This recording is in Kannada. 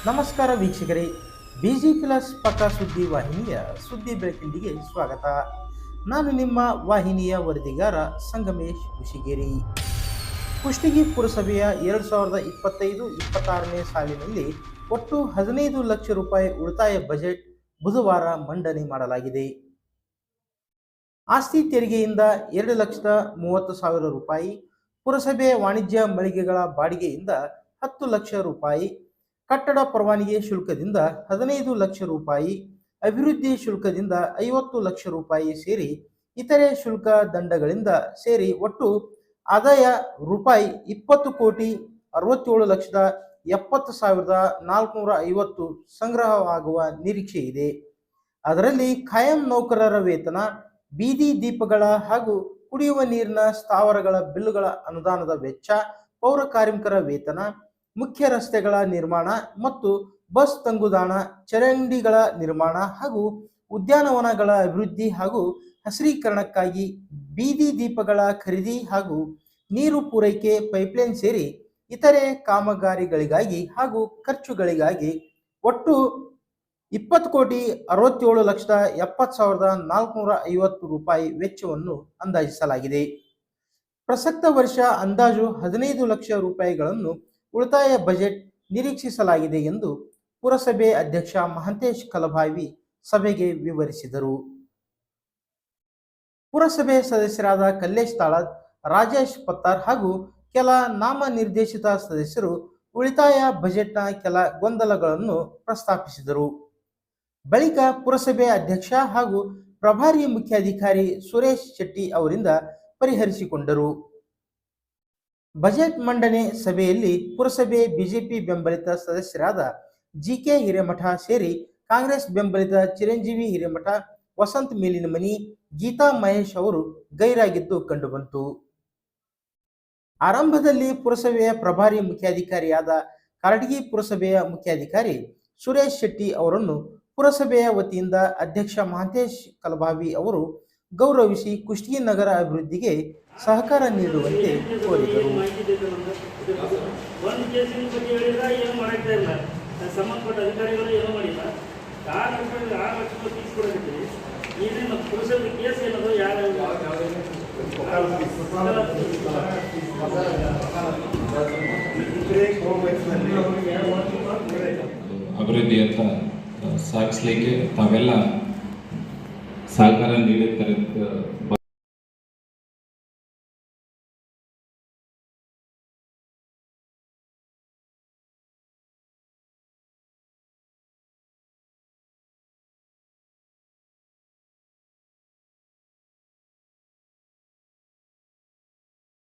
ನಮಸ್ಕಾರ ವೀಕ್ಷಕರೇ, ಬಿಜಿ ಪ್ಲಸ್ ಪಕ್ಕ ಸುದ್ದಿ ವಾಹಿನಿಯ ಸುದ್ದಿ ಬೆಳಕಿಂಡಿಗೆ ಸ್ವಾಗತ. ನಾನು ನಿಮ್ಮ ವಾಹಿನಿಯ ವರದಿಗಾರ ಸಂಗಮೇಶ್ ಹುಶಿಗೇರಿ. ಕುಷ್ಟಗಿ ಪುರಸಭೆಯ 2025-26ನೇ ಸಾಲಿನಲ್ಲಿ ಒಟ್ಟು 15 ಲಕ್ಷ ರೂಪಾಯಿ ಉಳಿತಾಯ ಬಜೆಟ್ ಬುಧವಾರ ಮಂಡನೆ ಮಾಡಲಾಗಿದೆ. ಆಸ್ತಿ ತೆರಿಗೆಯಿಂದ 2,30,000 ರೂಪಾಯಿ, ಪುರಸಭೆ ವಾಣಿಜ್ಯ ಮಳಿಗೆಗಳ ಬಾಡಿಗೆಯಿಂದ 10 ಲಕ್ಷ ರೂಪಾಯಿ, ಕಟ್ಟಡ ಪರವಾನಗಿ ಶುಲ್ಕದಿಂದ 15 ಲಕ್ಷ ರೂಪಾಯಿ, ಅಭಿವೃದ್ಧಿ ಶುಲ್ಕದಿಂದ 50 ಲಕ್ಷ ರೂಪಾಯಿ ಸೇರಿ ಇತರೆ ಶುಲ್ಕ ದಂಡಗಳಿಂದ ಸೇರಿ ಒಟ್ಟು ಆದಾಯ ರೂಪಾಯಿ 20,67,70,450 ಸಂಗ್ರಹವಾಗುವ ನಿರೀಕ್ಷೆ ಇದೆ. ಅದರಲ್ಲಿ ಖಾಯಂ ನೌಕರರ ವೇತನ, ಬೀದಿ ದೀಪಗಳ ಹಾಗೂ ಕುಡಿಯುವ ನೀರಿನ ಸ್ಥಾವರಗಳ ಬಿಲ್ಲುಗಳ ಅನುದಾನದ ವೆಚ್ಚ, ಪೌರ ಕಾರ್ಮಿಕರ ವೇತನ, ಮುಖ್ಯ ರಸ್ತೆಗಳ ನಿರ್ಮಾಣ ಮತ್ತು ಬಸ್ ತಂಗುದಾಣ, ಚರಂಡಿಗಳ ನಿರ್ಮಾಣ ಹಾಗೂ ಉದ್ಯಾನವನಗಳ ಅಭಿವೃದ್ಧಿ ಹಾಗೂ ಹಸಿರೀಕರಣಕ್ಕಾಗಿ ಬೀದಿ ದೀಪಗಳ ಖರೀದಿ ಹಾಗೂ ನೀರು ಪೂರೈಕೆ ಪೈಪ್ಲೈನ್ ಸೇರಿ ಇತರೆ ಕಾಮಗಾರಿಗಳಿಗಾಗಿ ಹಾಗೂ ಖರ್ಚುಗಳಿಗಾಗಿ ಒಟ್ಟು 20,67,70,450 ರೂಪಾಯಿ ವೆಚ್ಚವನ್ನು ಅಂದಾಜಿಸಲಾಗಿದೆ. ಪ್ರಸಕ್ತ ವರ್ಷ ಅಂದಾಜು 15 ಲಕ್ಷ ರೂಪಾಯಿಗಳನ್ನು ಉಳಿತಾಯ ಬಜೆಟ್ ನಿರೀಕ್ಷಿಸಲಾಗಿದೆ ಎಂದು ಪುರಸಭೆ ಅಧ್ಯಕ್ಷ ಮಹಂತೇಶ್ ಕಲಭಾವಿ ಸಭೆಗೆ ವಿವರಿಸಿದರು. ಪುರಸಭೆ ಸದಸ್ಯರಾದ ಕಲ್ಲೇಶ್ ತಾಳದ್, ರಾಜೇಶ್ ಪತ್ತಾರ್ ಹಾಗೂ ಕೆಲ ನಾಮನಿರ್ದೇಶಿತ ಸದಸ್ಯರು ಉಳಿತಾಯ ಬಜೆಟ್ನ ಕೆಲ ಗೊಂದಲಗಳನ್ನು ಪ್ರಸ್ತಾಪಿಸಿದರು. ಬಳಿಕ ಪುರಸಭೆ ಅಧ್ಯಕ್ಷ ಹಾಗೂ ಪ್ರಭಾರಿ ಮುಖ್ಯಾಧಿಕಾರಿ ಸುರೇಶ್ ಶೆಟ್ಟಿ ಅವರಿಂದ ಪರಿಹರಿಸಿಕೊಂಡರು. ಬಜೆಟ್ ಮಂಡನೆ ಸಭೆಯಲ್ಲಿ ಪುರಸಭೆ ಬಿಜೆಪಿ ಬೆಂಬಲಿತ ಸದಸ್ಯರಾದ ಜಿಕೆ ಹಿರೇಮಠ ಸೇರಿ ಕಾಂಗ್ರೆಸ್ ಬೆಂಬಲಿತ ಚಿರಂಜೀವಿ ಹಿರೇಮಠ, ವಸಂತ್ ಮೇಲಿನಮನಿ, ಗೀತಾ ಮಹೇಶ್ ಅವರು ಗೈರಾಗಿದ್ದು ಕಂಡುಬಂತು. ಆರಂಭದಲ್ಲಿ ಪುರಸಭೆಯ ಪ್ರಭಾರಿ ಮುಖ್ಯಾಧಿಕಾರಿಯಾದ ಕಾರಟಗಿ ಪುರಸಭೆಯ ಮುಖ್ಯಾಧಿಕಾರಿ ಸುರೇಶ್ ಶೆಟ್ಟಿ ಅವರನ್ನು ಪುರಸಭೆಯ ವತಿಯಿಂದ ಅಧ್ಯಕ್ಷ ಮಹಂತೇಶ್ ಕಲಭಾವಿ ಅವರು ಗೌರವಿಸಿ ಕುಷ್ಟಗಿ ನಗರ ಅಭಿವೃದ್ಧಿಗೆ ಸಹಕಾರ ನೀಡುವಂತೆ ಕೋರಿದರು. ಸಂಬಂಧಪಟ್ಟ ಅಧಿಕಾರಿಗಳು ಏನೂ ಮಾಡಿಲ್ಲ. 6 ಲಕ್ಷ ತೀಸ್ಕೊಡೋದಿದ್ದೀವಿ. ಏನೇನು ಪುರಸಭೆ ಕೇಸ್ ಏನದು ಅಭಿವೃದ್ಧಿಯತ್ತ ಸಾಗಿಸ್ಲಿಕ್ಕೆ ತಾವೆಲ್ಲ ಸಹಕಾರ ನೀಡುತ್ತಾರೆ.